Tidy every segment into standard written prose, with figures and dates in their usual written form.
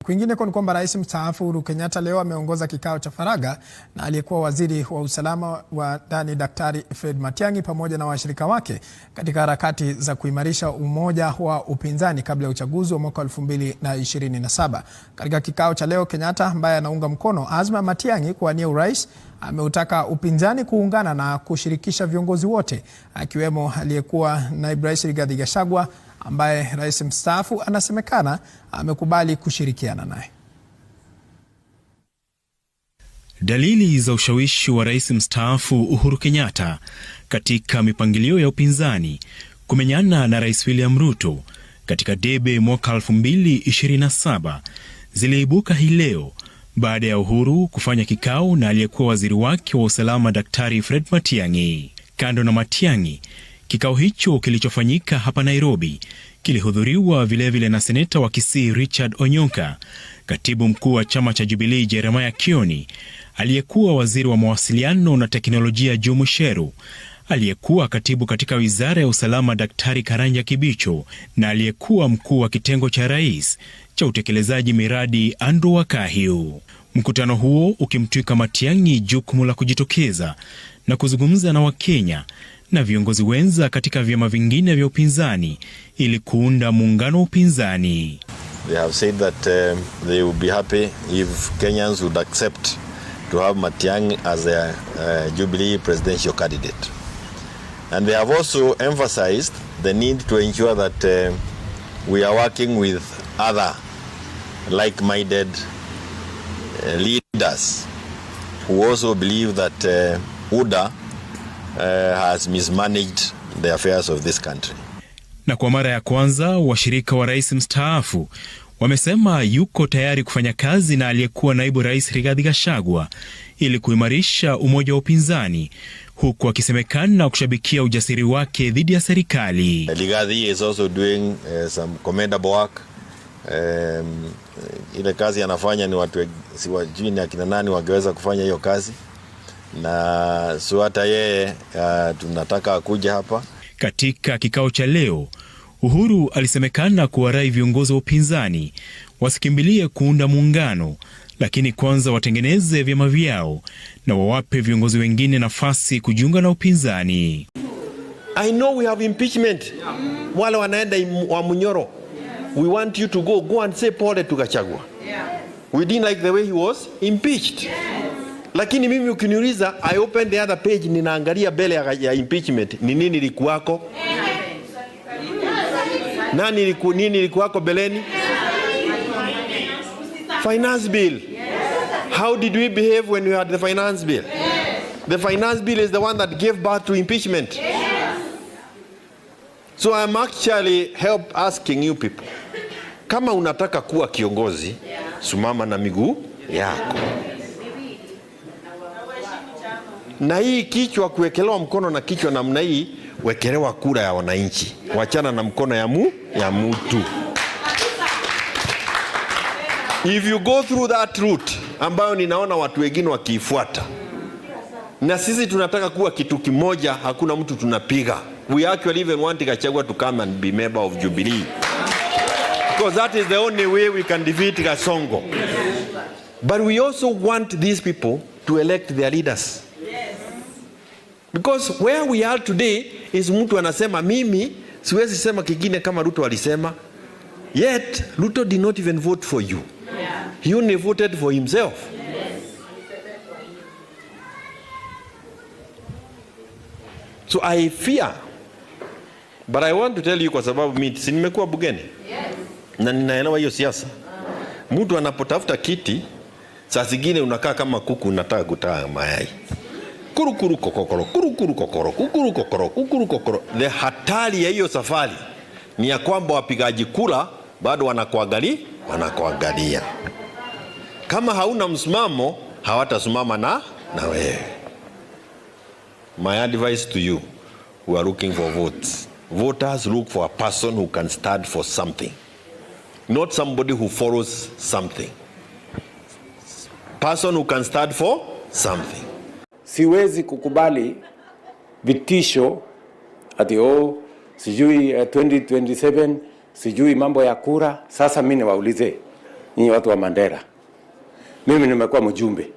Kwingineko ni kwamba rais mstaafu Uhuru Kenyatta leo ameongoza kikao cha faragha na aliyekuwa waziri wa usalama wa ndani Daktari Fred Matiang'i pamoja na washirika wake katika harakati za kuimarisha umoja wa upinzani kabla ya uchaguzi wa mwaka 2027. Katika kikao cha leo, Kenyatta ambaye anaunga mkono azma ya Matiang'i kuwania urais ameutaka upinzani kuungana na kushirikisha viongozi wote akiwemo aliyekuwa naibu rais Rigathi Gachagua ambaye rais mstaafu anasemekana amekubali kushirikiana naye. Dalili za ushawishi wa rais mstaafu Uhuru Kenyatta katika mipangilio ya upinzani kumenyana na rais William Ruto katika debe mwaka 2027 ziliibuka hii leo baada ya Uhuru kufanya kikao na aliyekuwa waziri wake wa usalama Daktari Fred Matiang'i. Kando na Matiang'i, kikao hicho kilichofanyika hapa Nairobi kilihudhuriwa vilevile na seneta wa Kisii Richard Onyonka, katibu mkuu wa chama cha Jubilee Jeremiah Kioni, aliyekuwa waziri wa mawasiliano na teknolojia Joe Mucheru, aliyekuwa katibu katika wizara ya usalama Daktari Karanja Kibicho na aliyekuwa mkuu wa kitengo cha rais cha utekelezaji miradi Andrew Wakahiu. Mkutano huo ukimtwika Matiang'i jukumu la kujitokeza na kuzungumza na Wakenya na viongozi wenza katika vyama vingine vya upinzani ili kuunda muungano wa upinzani. They have said that they would be happy if Kenyans would accept to have Matiang'i as a Jubilee presidential candidate. And they have also emphasized the need to ensure that we are working with other like-minded leaders who also believe that UDA has mismanaged the affairs of this country. Na kwa mara ya kwanza washirika wa rais mstaafu wamesema yuko tayari kufanya kazi na aliyekuwa naibu rais Rigathi Gachagua ili kuimarisha umoja wa upinzani, huku akisemekana kushabikia ujasiri wake dhidi ya serikali. Rigathi is also doing some commendable work. Ile kazi anafanya ni watu siwajui ni akina nani wangeweza kufanya hiyo kazi, na so hata yeye tunataka kuja hapa. Katika kikao cha leo, Uhuru alisemekana kuwarai viongozi wa upinzani wasikimbilie kuunda muungano, lakini kwanza watengeneze vyama vyao na wawape viongozi wengine nafasi kujiunga na upinzani. I know we have impeachment. Wale wanaenda wa Munyoro. We want you to go and say pole to Gachagua. We didn't like the way he was impeached. Lakini mimi ukiniuliza, I open the other page, ninaangalia mbele ya impeachment, ni nini likuwako? Nini likuwako beleni? Finance bill. How did we behave when we had the finance bill? The finance bill is the one that gave birth to impeachment. So I'm actually asking you people, kama unataka kuwa kiongozi, sumama na miguu yako. Na hii kichwa kuwekelewa mkono na kichwa namna hii, wekelewa kura ya wananchi. Wachana na mkono ya mtu. If you go through that route ambayo ninaona watu wengine wakiifuata, na sisi tunataka kuwa kitu kimoja, hakuna mtu tunapiga. We actually even want Gachagua to come and be member of Jubilee. Because that is the only way we can defeat Gasongo. But we also want these people to elect their leaders. Because where we are today is mtu anasema mimi siwezi sema kingine kama Ruto alisema. Yet Ruto did not even vote for you. He only voted for himself. So I fear, but I want to tell you kwa sababu mimi nimekuwa bugeni. Na ninaelewa hiyo siasa. Mtu anapotafuta kiti, saa zingine unakaa kama kuku unataka kutaa mayai. Kurukuru kokoro, kurukuru kokoro, kukuru kokoro, kukuru kokoro. The hatari ya hiyo safari ni ya kwamba wapigaji kura bado wanakuangalia. Kama hauna msimamo, hawatasimama na wewe. My advice to you who are looking for votes, voters look for a person who can stand for something, not somebody who follows something. Person who can stand for something. Siwezi kukubali vitisho ati sijui 2027 sijui mambo ya kura. Sasa mimi niwaulize, nyinyi watu wa Mandera. Mimi nimekuwa mjumbe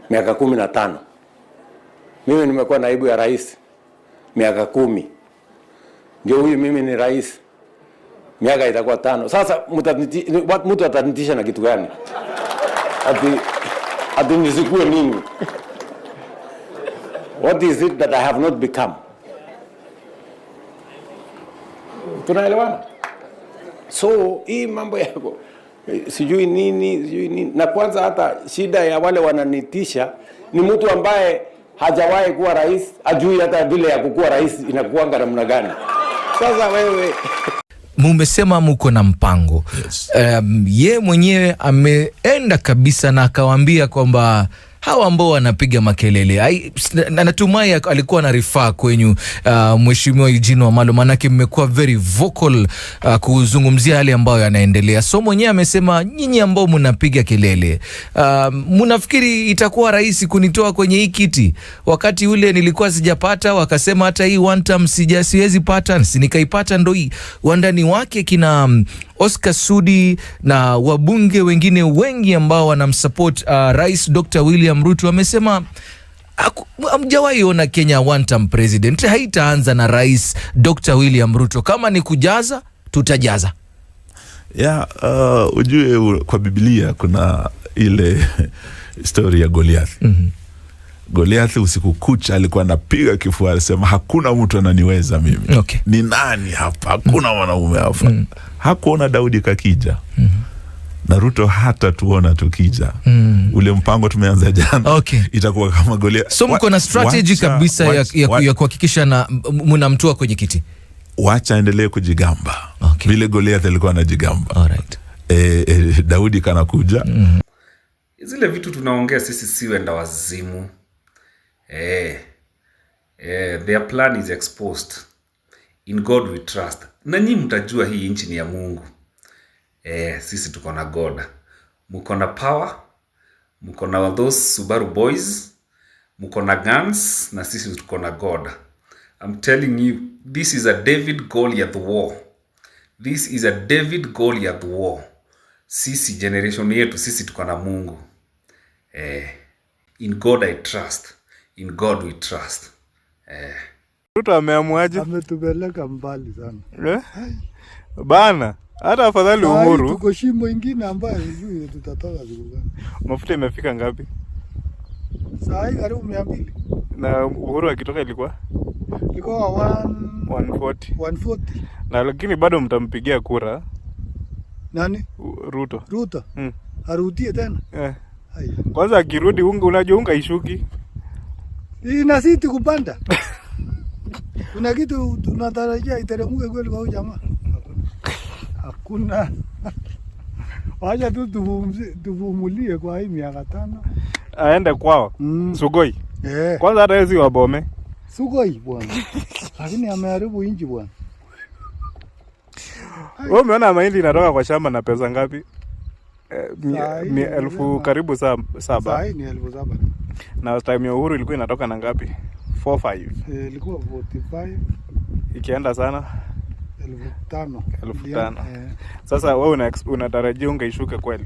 miaka 15. Mimi nimekuwa naibu ya rais miaka 10. Ndio huyu mimi ni rais. Miaka itakuwa 5. Sasa mtu atanitisha na kitu gani? Ati nisikue nini? What is it that I have not become? Tunaelewana? So hii mambo yako sijui nini. Na kwanza hata shida ya wale wananitisha ni mtu ambaye hajawahi kuwa rais, ajui hata vile ya kukuwa rais inakuanga namna gani. Sasa wewe mumesema muko na mpango. Yes. Ye mwenyewe ameenda kabisa na akawaambia kwamba hawa ambao wanapiga makelele, natumai alikuwa na rifaa kwenyu Mheshimiwa Eugene Wamalwa, manake mmekuwa very vocal kuzungumzia hali ambayo yanaendelea. So mwenyewe amesema nyinyi ambao mnapiga kelele, mnafikiri itakuwa rahisi kunitoa kwenye hii kiti? Wakati ule nilikuwa sijapata, wakasema hata hii one term siwezi pata, nikaipata. Ndo hii wandani wake kina Oscar Sudi na wabunge wengine wengi ambao wanamsupport Rais Dr. William Ruto wamesema hamjawahi ona Kenya one term president. Haitaanza na Rais Dr. William Ruto. Kama ni kujaza, tutajaza. Ujue kwa Biblia kuna ile story ya Goliath. Goliath usiku kucha alikuwa anapiga kifua, alisema hakuna mtu ananiweza mimi. Okay. Ni nani hapa? Hakuna mwanaume hapa. Hakuona Daudi kakija. Na Ruto hata tuona tukija. Ule mpango tumeanza jana. Okay. Itakuwa kama Goliath. So mko na strategy kabisa ya kuhakikisha na mnamtoa kwenye kiti. Wacha endelee kujigamba. Okay. Vile Goliath alikuwa anajigamba. Alright. Daudi kana kuja. Zile vitu tunaongea sisi si wenda wazimu. Their plan is exposed. In God we trust. Na nyinyi mtajua hii nchi ni ya Mungu. Sisi tuko na God. Mko na power. Mko na those Subaru boys. Mko na guns. Na sisi tuko na God. I'm telling you, this is a David Goliath war. This is a David Goliath war. Sisi generation yetu, sisi tuko na Mungu. In God I trust. In God we trust. Ruto ameamuaje? Ametupeleka mbali sana. Bana, hata afadhali Uhuru. Tuko shimo ingine ambayo sijui tutatoka siku gani. Mafuta imefika ngapi? Saa hii karibu 200. Na Uhuru akitoka ilikuwa 140. Na lakini bado mtampigia kura. Nani? Ruto. Arudie tena. Kwanza akirudi unajua unga ishuki. Inasiti kupanda. Kuna kitu tunatarajia iteremke kweli kwa jamaa? Hakuna. Wacha tu tuvumulie kwa hii miaka 5. Aende kwao. Sugoi. Kwanza hata hizi wabome. Sugoi bwana. Lakini ameharibu inji bwana. Wewe umeona mahindi inatoka kwa shamba na pesa ngapi? 1000 karibu 7. Sasa ni 7,000. Na time ya Uhuru ilikuwa inatoka na ngapi? 4-5. Ilikuwa 45. Ikienda sana 5,000. Sasa wewe unatarajia ungeishuka kweli?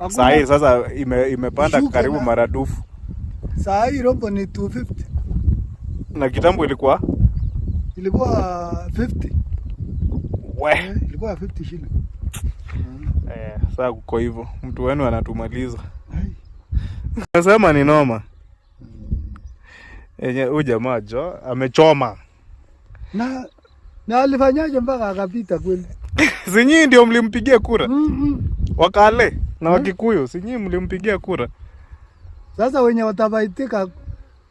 Saa hii sasa imepanda karibu maradufu. Saa hii robo ni 250. Na kitambo ilikuwa 50. Ilikuwa 50 shilling. Sasa kwa hivyo mtu wenu anatumaliza. Nasema ni noma. Huyu jamaa amechoma. Na alifanyaje mpaka akapita kweli? Si nyinyi ndio mlimpigia kura? Wakale na Wakikuyu, si nyinyi mlimpigia kura? Sasa wenye watabaitika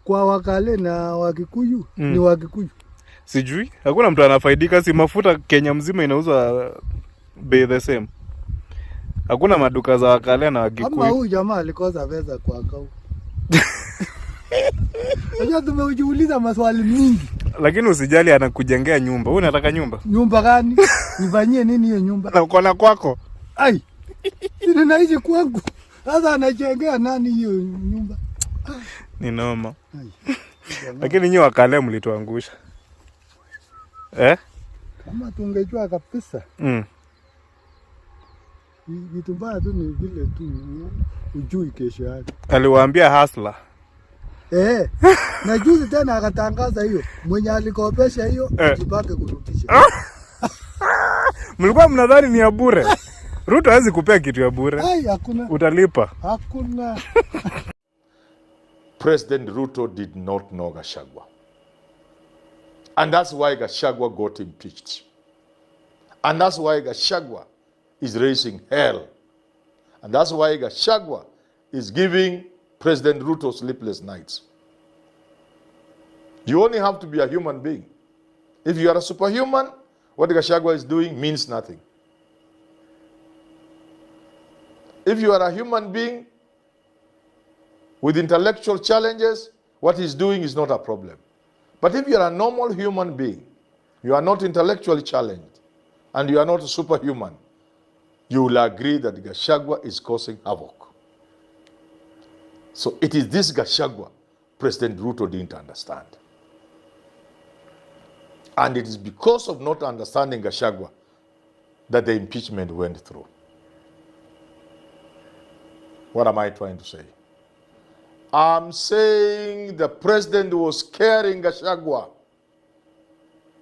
kwa Wakale na Wakikuyu ni Wakikuyu. Sijui, hakuna mtu anafaidika. Si mafuta Kenya mzima inauzwa bei the same. Hakuna maduka za Wakale na Wakikuyu. Kama huyu jamaa alikosa pesa kwa kau. Unajua tumeujiuliza maswali mingi. Lakini usijali, anakujengea nyumba. Wewe unataka nyumba? Nyumba gani? Nifanyie nini hiyo nyumba? Na uko na kwako? Ai. Sina naishi kwangu. Sasa anajengea nani hiyo nyumba? Ni noma. Lakini nyinyi Wakale mlituangusha. Kama tungejua kabisa. Vitu mbaya tu ni vile tu ujui kesho yake. Aliwaambia hustler. Na juzi tena akatangaza hiyo mwenye alikopesha hiyo jipange kurudisha. Mlikuwa mnadhani ni ya bure. Ruto hawezi kupea kitu ya bure. Hakuna. Utalipa. Hakuna. President Ruto did not know Gachagua. And that's why Gachagua got impeached. And that's why Gachagua is raising hell. And that's why Gachagua is giving President Ruto sleepless nights. You only have to be a human being. If you are a superhuman, what Gachagua is doing means nothing. If you are a human being with intellectual challenges, what he's doing is not a problem. But if you are a normal human being, you are not intellectually challenged, and you are not a superhuman, you will agree that Gachagua is causing havoc. So it is this Gachagua President Ruto didn't understand. And it is because of not understanding Gachagua that the impeachment went through. What am I trying to say? I'm saying the president was scaring Gachagua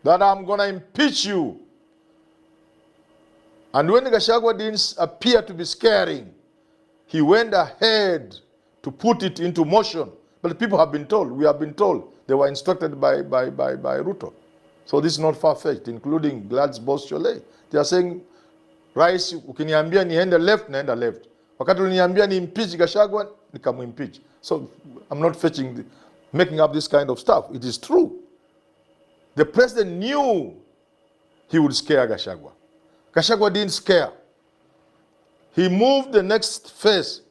that I'm going to impeach you. And when Gachagua didn't appear to be scaring, he went ahead to put it into motion. But people have been told, we have been told, they were instructed by Ruto. So this is not far-fetched, including Glad's boss Cholet. They are saying, Rais, ukiniambia niende left, naenda left. Wakati uliniambia ni impeach Gachagua, nikamu-impeach. So I'm not making up this kind of stuff. It is true. The president knew he would scare Gachagua. Gachagua didn't scare. He moved the next phase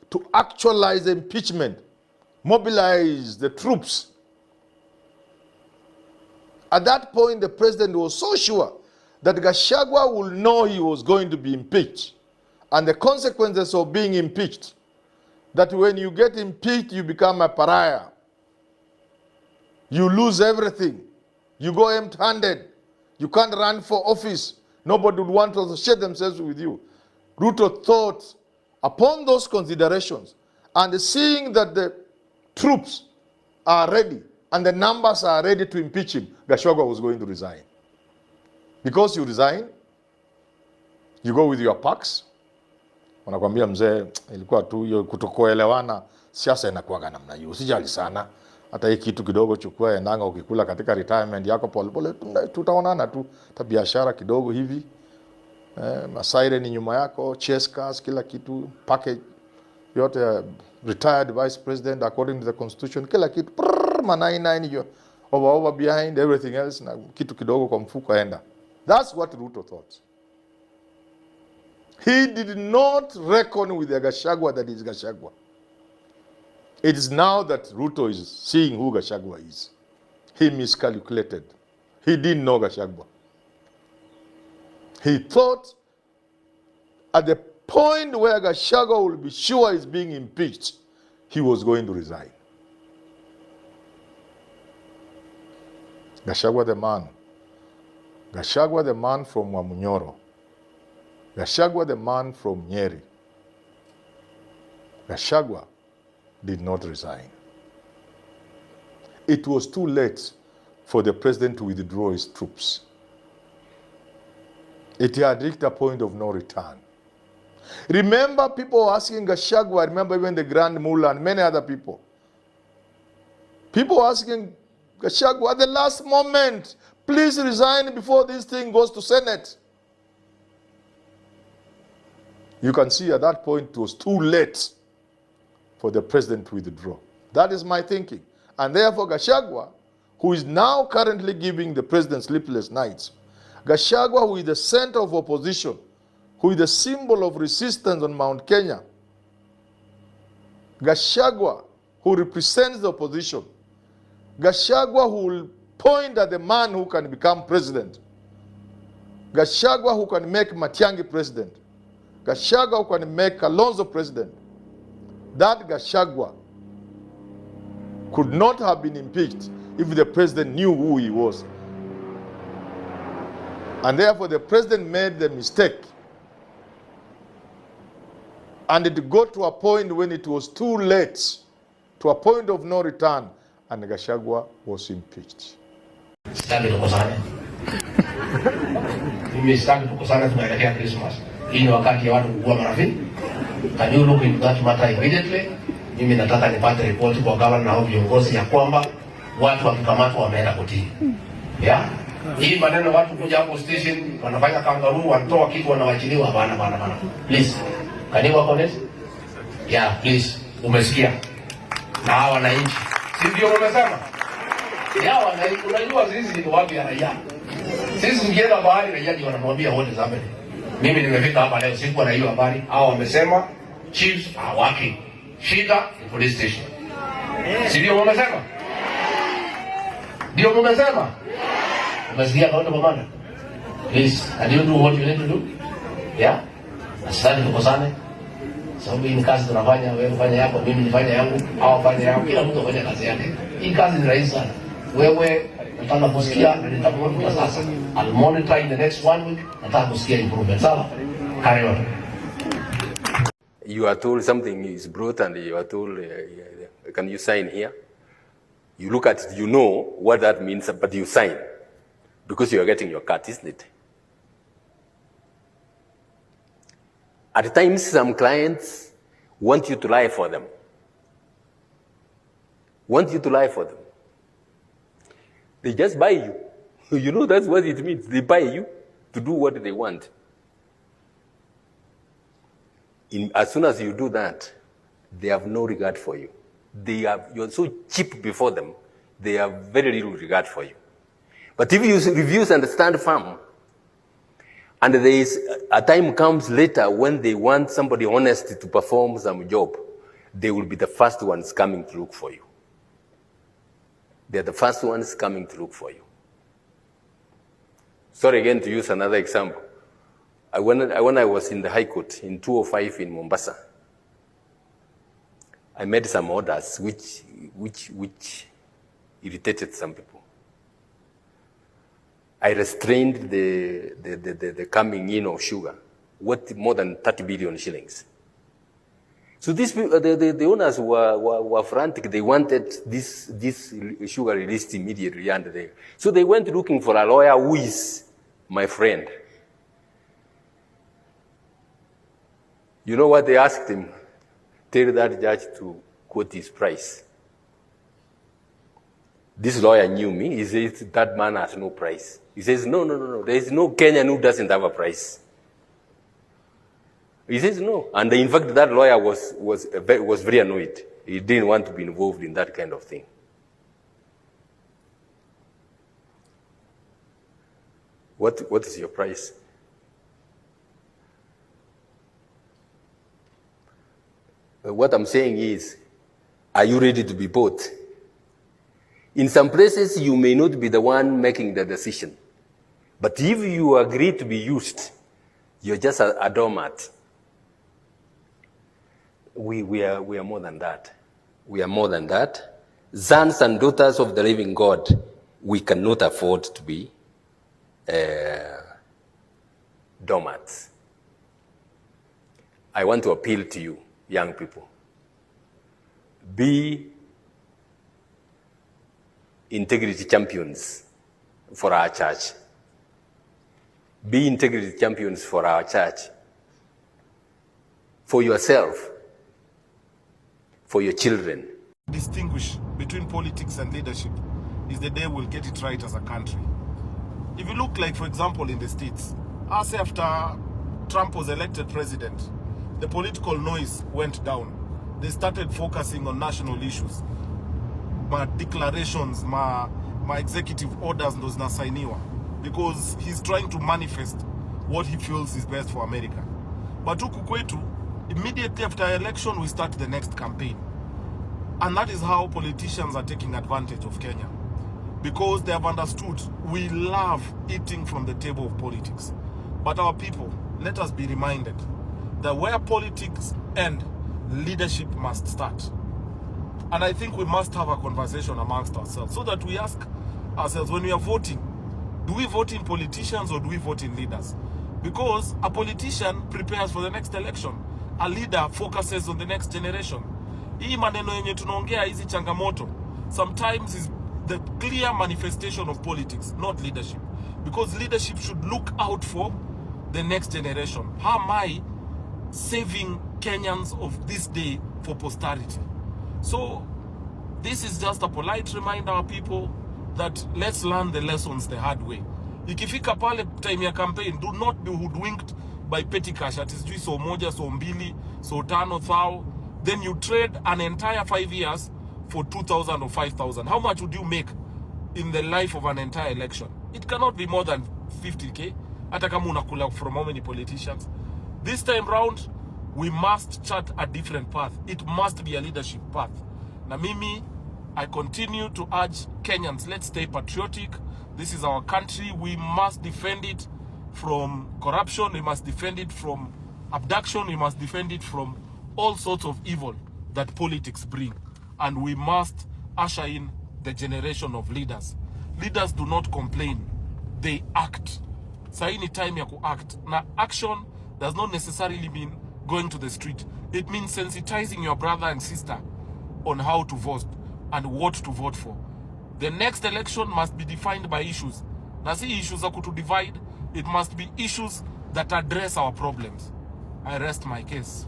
to actualize the impeachment, mobilize the troops. At that point, the president was so sure that Gachagua will know he was going to be impeached and the consequences of being impeached, that when you get impeached, you become a pariah. You lose everything. You go empty-handed. You can't run for office. Nobody would want to associate themselves with you. Ruto thought upon those considerations and seeing that the troops are ready and the numbers are ready to impeach him, Gachagua was going to resign. Because you resign, you go with your packs. Wanakuambia mzee, ilikuwa tu hiyo kutokuelewana, siasa inakuwa namna hiyo. Usijali sana. Hata hii kitu kidogo chukua endanga ukikula katika retirement yako pole tutaonana tu. Ta biashara kidogo hivi. Masaire ni nyuma yako, chess cars, kila kitu, package yote retired vice president according to the constitution, kila kitu manai hiyo. Over behind everything else na kitu kidogo kwa mfuko enda. That's what Ruto thought. He did not reckon with the Gachagua that is Gachagua. It is now that Ruto is seeing who Gachagua is. He miscalculated. He didn't know Gachagua. He thought at the point where Gachagua will be sure is being impeached, he was going to resign. Gachagua the man. Gachagua the man from Wamunyoro. Gachagua the man from Nyeri. Gachagua did not resign. It was too late for the president to withdraw his troops. It had reached a point of no return. Remember, people were asking Gachagua, remember even the Grand Mullah and many other people. People were asking Gachagua at the last moment, please resign before this thing goes to Senate. You can see at that point it was too late for the president to withdraw. That is my thinking. And therefore Gachagua, who is now currently giving the president sleepless nights, Gachagua, who is the center of opposition, who is the symbol of resistance on Mount Kenya, Gachagua, who represents the opposition, Gachagua, who will point at the man who can become president, Gachagua, who can make Matiang'i president, Gachagua, who can make Kalonzo president. That Gachagua could not have been impeached if the president knew who he was. And therefore the president made the mistake And it got to a point when it was too late, to a point of no return, and Gachagua was impeached. Mimi sitaki tukosane, tunaelekea Christmas. Hii ni wakati ya watu kuwa marafiki. Can you look into that matter immediately? Mimi nataka nipate report kwa governor na viongozi ya kwamba watu wakikamatwa wameenda kotini. Yeah? Hii maneno watu kuja hapo station wanafanya kangaroo, wanatoa kitu wanawachiliwa, bana. Please. Can you work on it? Yeah, please. Umesikia? Na hawa wananchi. Si ndio wamesema? Yeah, wananchi unajua sisi ni watu ya raia. Sisi tukienda bahari raia ndio wanatuambia what is happening. Mimi nimefika hapa leo sikuwa na hiyo habari. Hao wamesema chiefs are working. Shida ni police station. Si ndio wamesema? Ndio wamesema? Umesikia kaunti komanda? Please, can you do what you need to do? Yeah? Asante tukosane. Sababu hii ni kazi tunafanya, wewe ufanye yako, mimi nifanye yangu, hao fanye yao, kila mtu afanye kazi yake. Hii kazi ni rahisi sana. Wewe nataka kusikia na nitakuona sasa. I'll monitor in the next 1 week. Nataka kusikia improvement. Sawa? Carry on. You are told something is brought and you are told, can you sign here? You look at it, you know what that means, but you sign because you are getting your cut, isn't it? At times, some clients want you to lie for them. They just buy you. You know, that's what it means. They buy you to do what they want. As soon as you do that, they have no regard for you. You're so cheap before them, they have very little regard for you. But if you refuse and stand firm, and there is a time comes later when they want somebody honest to perform some job, they will be the first ones coming to look for you. They're the first ones coming to look for you. Sorry again to use another example. When I was in the High Court in 2005 in Mombasa, I made some orders which irritated some people. I restrained the coming in of sugar, worth more than 30 billion shillings. So these people, the owners were frantic. They wanted this sugar released immediately, so they went looking for a lawyer who is my friend. You know what they asked him? Tell that judge to quote his price. This lawyer knew me. He says, that man has no price. He says, no. There is no Kenyan who doesn't have a price. He says, no. And in fact, that lawyer was very annoyed. He didn't want to be involved in that kind of thing. What is your price? What I'm saying is, are you ready to be bought? In some places, you may not be the one making the decision. But if you agree to be used, you're just a doormat. We are more than that. We are more than that. Sons and daughters of the living God, we cannot afford to be doormats. I want to appeal to you, young people. Be integrity champions for our church. Be integrity champions for our church. For yourself. For your children. Distinguish between politics and leadership is the day we'll get it right as a country. If you look like, for example, in the States, as after Trump was elected president, the political noise went down. They started focusing on national issues. My declarations, my executive orders, those nasainiwa, because he's trying to manifest what he feels is best for America. But huku kwetu, immediately after election, we start the next campaign. And that is how politicians are taking advantage of Kenya. Because they have understood we love eating from the table of politics. But our people, let us be reminded that where politics end, leadership must start. And I think we must have a conversation amongst ourselves so that we ask ourselves when we are voting, do we vote in politicians or do we vote in leaders? Because a politician prepares for the next election a leader focuses on the next generation. Hii maneno yenye tunaongea hizi changamoto sometimes is the clear manifestation of politics, not leadership. Because leadership should look out for the next generation. How am I saving Kenyans of this day for posterity? So this is just a polite reminder of people that let's learn the lessons the hard way. Ikifika pale time ya campaign, do not be hoodwinked by petty cash. At is so moja, so mbili, so tano, thou. Then you trade an entire 5 years for 2,000 or 5,000. How much would you make in the life of an entire election? It cannot be more than 50k. Hata kama unakula from how many politicians? This time round, we must chart a different path. It must be a leadership path. Na mimi, I continue to urge Kenyans, let's stay patriotic. This is our country. We must defend it from corruption. We must defend it from abduction. We must defend it from all sorts of evil that politics bring. And we must usher in the generation of leaders. Leaders do not complain. They act. Sahi ni time ya act. Na action does not necessarily mean going to the street. It means sensitizing your brother and sister on how to vote and what to vote for. The next election must be defined by issues. Na si issues za kutu divide. It must be issues that address our problems. I rest my case.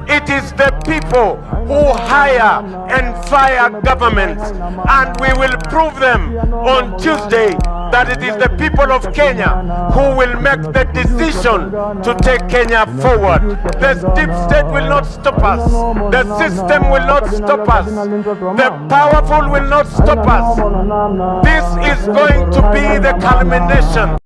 It is the people who hire and fire governments, and we will prove them on Tuesday that it is the people of Kenya who will make the decision to take Kenya forward. The deep state will not stop us. The system will not stop us. The powerful will not stop us. This is going to be the culmination.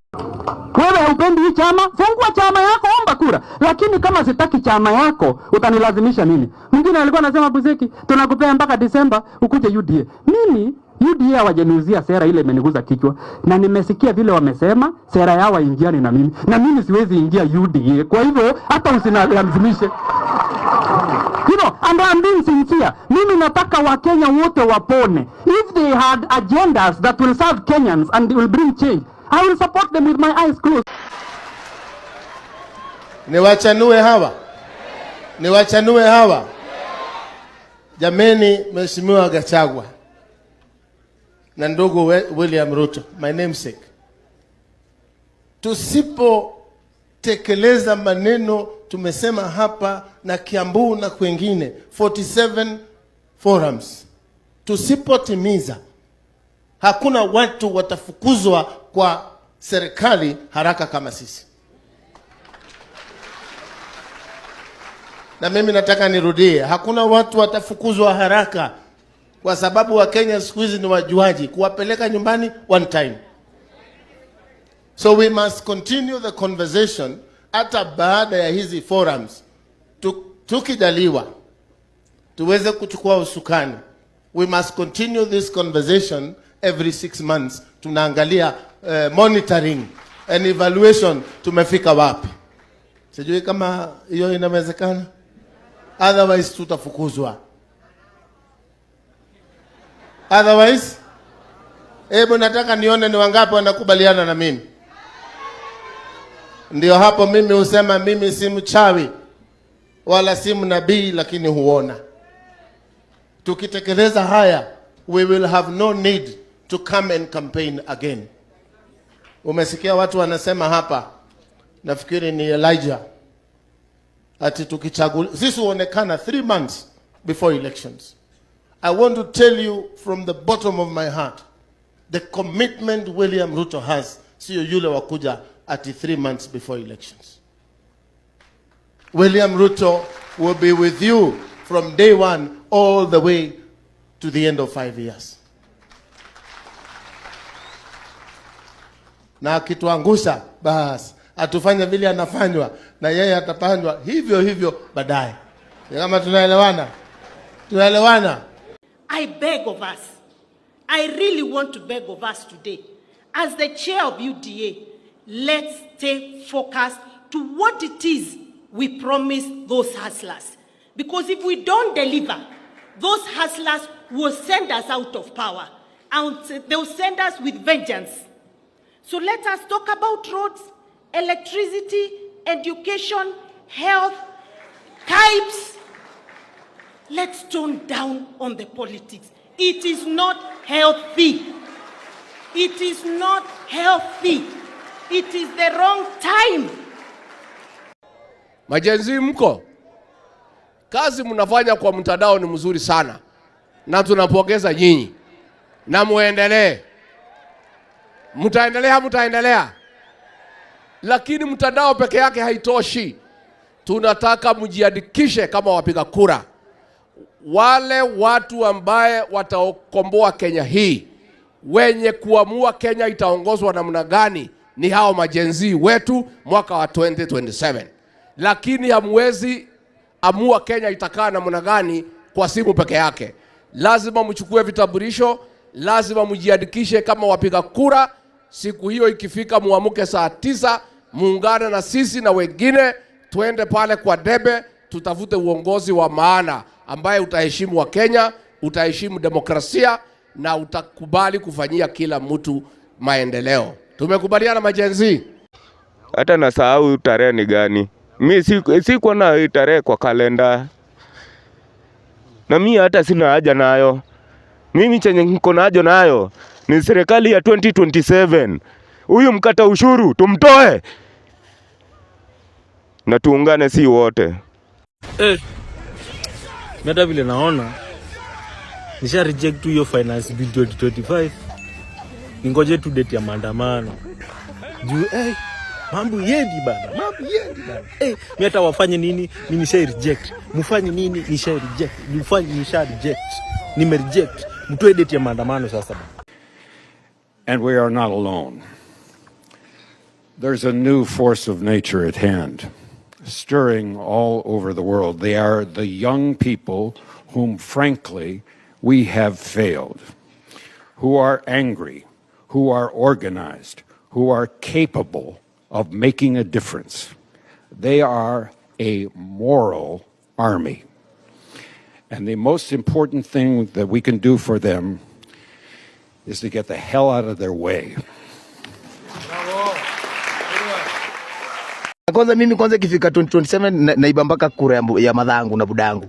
Wewe haupendi hii chama, fungua chama yako, omba kura. Lakini kama sitaki chama yako, utanilazimisha mimi. Mwingine alikuwa anasema Buzeki, tunakupea mpaka Disemba ukuje UDA. Mimi UDA hawajaniuzia sera ile imeniguza kichwa. Na nimesikia vile wamesema sera yao ingiani na mimi. Na mimi siwezi ingia UDA. Kwa hivyo hata usinalazimishe. You know, and I'm being sincere. Mimi nataka Wakenya wote wapone. If they had agendas that will serve Kenyans and will bring change, I will support them with my eyes closed. Niwachanue hawa. Niwachanue hawa. Jameni, Mheshimiwa Gachagua na ndugu William Ruto, my namesake. Tusipo tekeleza maneno tumesema hapa na Kiambu na kwingine 47 forums. Tusipotimiza, hakuna watu watafukuzwa kwa serikali haraka kama sisi. Na mimi nataka nirudie, hakuna watu watafukuzwa haraka kwa sababu wa Kenya siku hizi ni wajuaji, kuwapeleka nyumbani one time. So we must continue the conversation hata baada ya hizi forums. Tukijaliwa tuweze kuchukua usukani. We must continue this conversation every 6 months. Tunaangalia monitoring and evaluation, tumefika wapi. Sijui kama hiyo inawezekana. Otherwise tutafukuzwa. Otherwise, hebu nataka nione ni wangapi wanakubaliana na mimi. Ndio hapo mimi husema mimi si mchawi wala si mnabii, lakini huona. Tukitekeleza haya, we will have no need to come and campaign again. Umesikia watu wanasema hapa, nafikiri ni Elijah, ati tukichagua sisi huonekana 3 months before elections. I want to tell you from the bottom of my heart, the commitment William Ruto has, sio yule wakuja ati 3 months before elections. William Ruto will be with you from day one all the way to the end of 5 years. Na akituangusha basi atufanye vile anafanywa na yeye atapandwa hivyo hivyo baadaye. Kama tunaelewana? Tunaelewana? I beg of us, I really want to beg of us today, as the chair of UDA, let's stay focused to what it is we promise those hustlers. Because if we don't deliver, those hustlers will send us out of power, and they will send us with vengeance. So let us talk about roads, electricity, education, health, Kipes, let's tone down on the politics. It is not healthy. It is not healthy. It is the wrong time. Majenzi mko, kazi mnafanya kwa mtandao ni mzuri sana na tunapongeza nyinyi na muendelee. Mtaendelea. Lakini mtandao peke yake haitoshi. Tunataka mjiandikishe kama wapiga kura. Wale watu ambaye watakomboa Kenya hii, wenye kuamua Kenya itaongozwa namna gani, ni hao majenzi wetu mwaka wa 2027. Lakini hamwezi amua Kenya itakaa namna gani kwa simu peke yake. Lazima mchukue vitambulisho, lazima mjiandikishe kama wapiga kura. Siku hiyo ikifika, muamuke saa 9, muungane na sisi na wengine, tuende pale kwa debe, tutafute uongozi wa maana ambaye utaheshimu wa Kenya, utaheshimu demokrasia na utakubali kufanyia kila mtu maendeleo. Tumekubaliana majenzi? Hata nasahau tarehe ni gani. Mimi siko na tarehe kwa kalenda. Na mimi hata sina haja nayo. Mimi chenye niko nayo nayo ni serikali ya 2027. Huyu mkata ushuru tumtoe na tuungane si wote. Meta vile naona nisha reject hiyo finance bill 2025. Ningoje tu date ya maandamano. Juu mambo yendi bana. Mimi hata wafanye nini? Mimi nisha reject. Mufanye nini? Nisha reject. Mufanye nisha reject. Nime reject. Mtoe date ya maandamano sasa. And we are not alone. There's a new force of nature at hand, stirring all over the world. They are the young people whom, frankly, we have failed, who are angry, who are organized, who are capable of making a difference. They are a moral army. And the most important thing that we can do for them is to get the hell out of their way. Kwanza mimi ikifika 2027 naiba mpaka kura ya madhangu na budangu.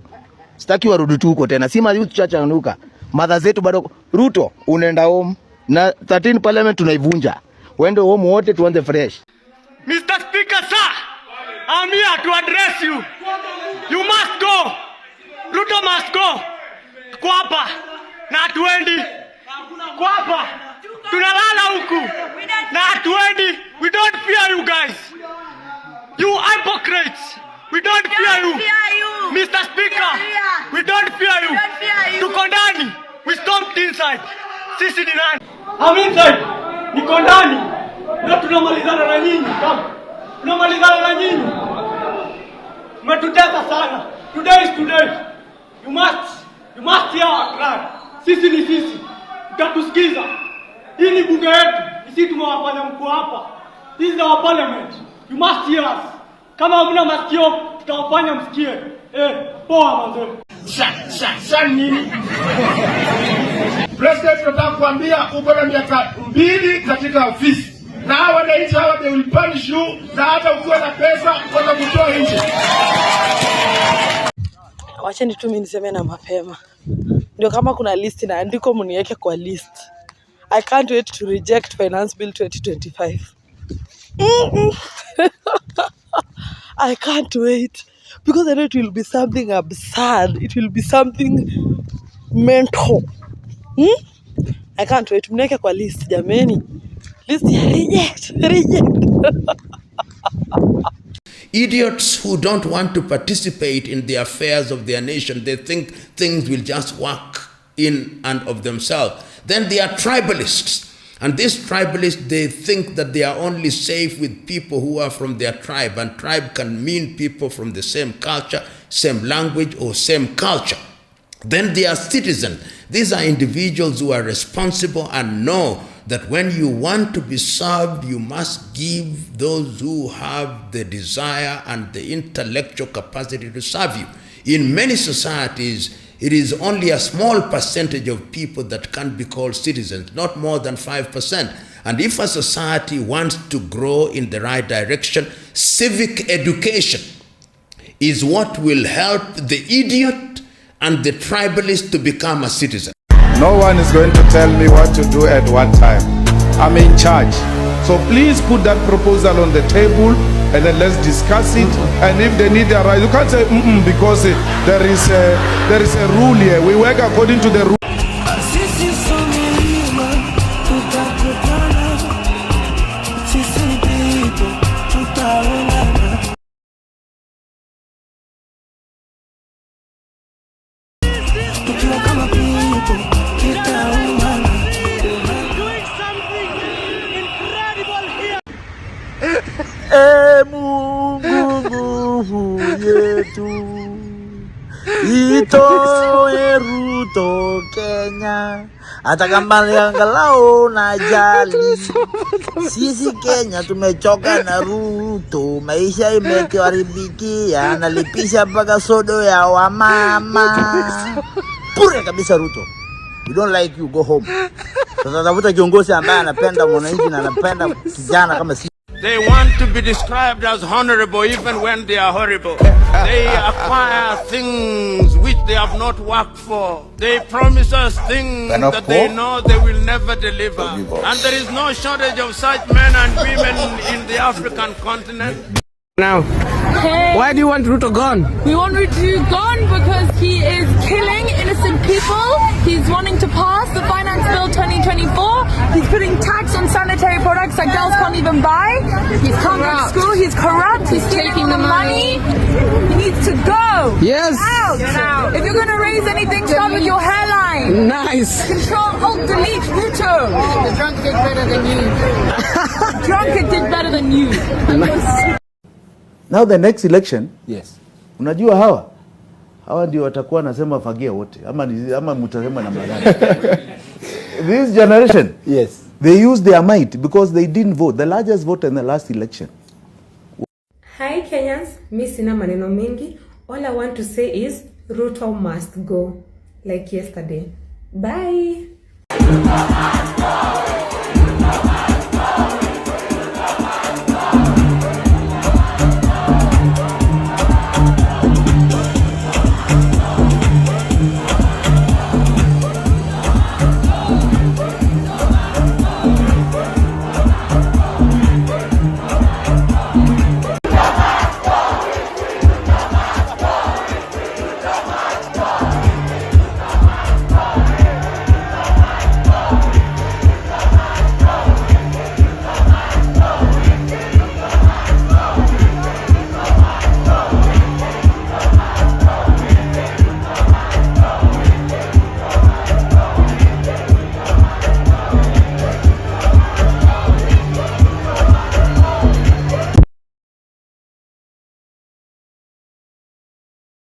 Sitaki warudi tu huko tena. Sima youth church anuka. Madha zetu bado Ruto unaenda home na 13 parliament tunaivunja. Wende home wote tuanze fresh. Mr. Speaker, sir, I'm here to address you. You must go. Ruto must go. Kwa hapa na hatuendi. Kwa hapa tunalala huku na hatuendi. We don't fear you guys. You hypocrites. We don't fear you. Mr. Speaker, we don't fear you. Tuko ndani. We stomped inside. Sisi ni nani? I'm inside. Niko ndani. Na tunamalizana na nyinyi. Tunamalizana na nyinyi. Mmetutesa sana. Today is today. You must hear our cry. Sisi ni sisi. Utatusikiza. Hii ni bunge yetu. Sisi tumewafanya mko hapa. This is our parliament. You must hear us. Kama hamna masikio, tutawafanya msikie. Poa mazee. Sasa nini? President tunataka kuambia uko na miaka 2 katika ofisi. Na hawa wananchi hawa they will punish you na hata ukiwa na pesa kwa kutoa nje. Wacheni tu mimi niseme na mapema. Ndio kama kuna list na andiko mniweke kwa list. I can't wait to reject finance bill 2025. I can't wait because I know it will be something absurd. It will be something mental. I can't wait. Mneke kwa list jameni. List ya reject. Idiots who don't want to participate in the affairs of their nation, they think things will just work in and of themselves. Then they are tribalists. And these tribalists, they think that they are only safe with people who are from their tribe. And tribe can mean people from the same culture, same language, or same culture. Then they are citizens. These are individuals who are responsible and know that when you want to be served, you must give those who have the desire and the intellectual capacity to serve you. In many societies, it is only a small percentage of people that can be called citizens, not more than 5%. And if a society wants to grow in the right direction, civic education is what will help the idiot and the tribalist to become a citizen. No one is going to tell me what to do at one time. I'm in charge. So please put that proposal on the table and then let's discuss it. And if they need a right, you can't say because there is a rule here. We work according to the rule. Mungu yetu itoe Ruto Kenya, hata kama angalau na jali. Sisi Kenya tumechoka na Ruto, maisha imetuharibikia, analipisha mpaka sodo ya wamama. Pure kabisa Ruto. We don't like you, go home. Sasa tafuta kiongozi ambaye anapenda mwananchi na anapenda kijana kama sisi. They want to be described as honorable even when they are horrible. They acquire things which they have not worked for. They promise us things that they know they will never deliver. And there is no shortage of such men and women in the African continent. Now, why do you want Ruto gone? We want Ruto gone because he is killing innocent people. He's wanting to pass the Finance Bill 2024. He's putting tax on sanitary products that girls can't even buy. He can't go to school. He's corrupt. He's taking the money. He needs to go. Yes. Get out. If you're going to raise anything, start with your hairline. Nice. Control, Alt, Delete, Ruto. The drunk did better than you. Drunk did better than you. Now the next election, yes. Unajua hawa ndio watakuwa nasema fagia wote ama mtasema namna gani? This generation, yes, they use their might because they didn't vote, the largest vote in the last election. Hi Kenyans, mi sina maneno mengi. All I want to say is Ruto must go like yesterday. Bye.